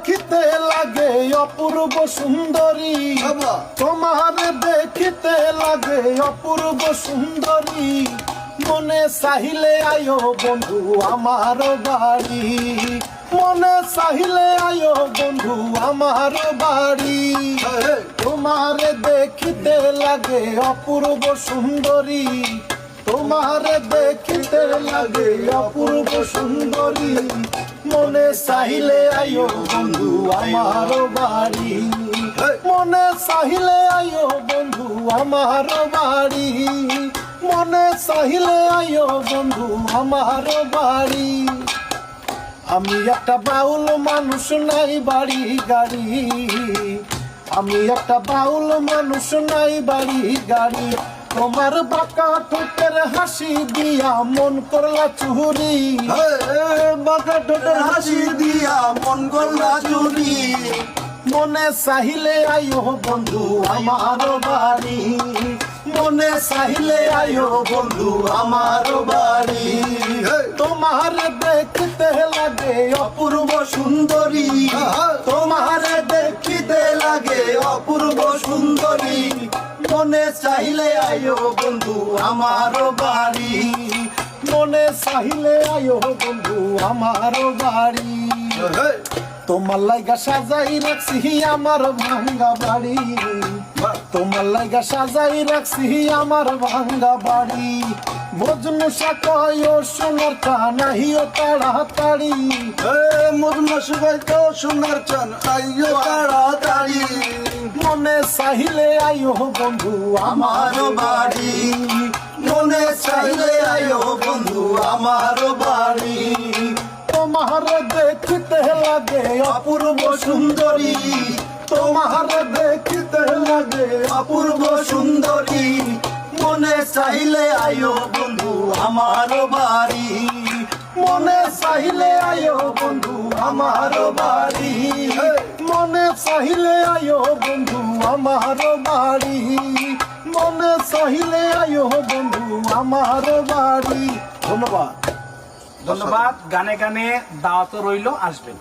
দেখিতে লাগে অপূর্ব সুন্দরী, তোমার দেখিতে লাগে অপূর্ব সুন্দরী। মনে চাহিলে আয়ো বন্ধু আমার বাড়ি, মনে চাহিলে আয়ো বন্ধু আমার বাড়ি। তোমার দেখিতে লাগে অপূর্ব সুন্দরী, তোমার দেখিতে লাগে অপূর্ব সুন্দরী। মনে চাহিলে আয়ো বন্ধু আমার বাড়ি, মনে চাহিলে আয়ো বন্ধু আমার বাড়ি, মনে চাহিলে আয়ো বন্ধু আমার বাড়ি। আমি একটা বাউল মানুষ নাই বাড়ি গাড়ি, আমি একটা বাউল মানুষ নাই বাড়ি গাড়ি। তোমার বাঁকা ঠোঁটের হাসি দিয়া মন করলা চুরি, বাঁকা ঠোঁটের হাসি দিয়া মন করলা চুরি। মনে চাহিলে আয়ো বন্ধু আমার বাড়ি, মনে চাহিলে আয়ো বন্ধু আমার বাড়ি। তোমার দেখিতে লাগে অপূর্ব সুন্দরী, তোমার দেখিতে লাগে অপূর্ব সুন্দরী। মনে চাহিলে আয়ো বন্ধু আমার বাড়ি, মনে চাহিলে আয়ো বন্ধু আমার বাড়ি। তোমার লাইগা সাজাই রাখছি আমার ভাঙ্গা বাড়ি, তোমার লাইগা সাজাই রাখছি আমার ভাঙ্গা বাড়ি। মজনু সাকাই ও সোনার চান আইও তাড়াতাড়ি, মজনু সাকাই তো সোনার চান আইও তাড়াতাড়ি। মনে চাহিলে আইও বন্ধু আমার বাড়ি, মনে চাইলে আয়ো বন্ধু আমার বাড়ি। তোমার দেখিতে লাগে অপূর্ব সুন্দরী, তোমার দেখিতে লাগে অপূর্ব সুন্দরী। মনে চাইলে আয়ো বন্ধু আমার বাড়ি, মনে চাহিলে আয়ো বন্ধু আমার বাড়ি, মনে চাহিলে আয়ো বন্ধু আমার বাড়ি, মনে চাহিলে আয়ো বন্ধু আমার বাড়ি। ধন্যবাদ। ধন্যবাদ। গানে গানে দাওয়াত রইল, আসবেন।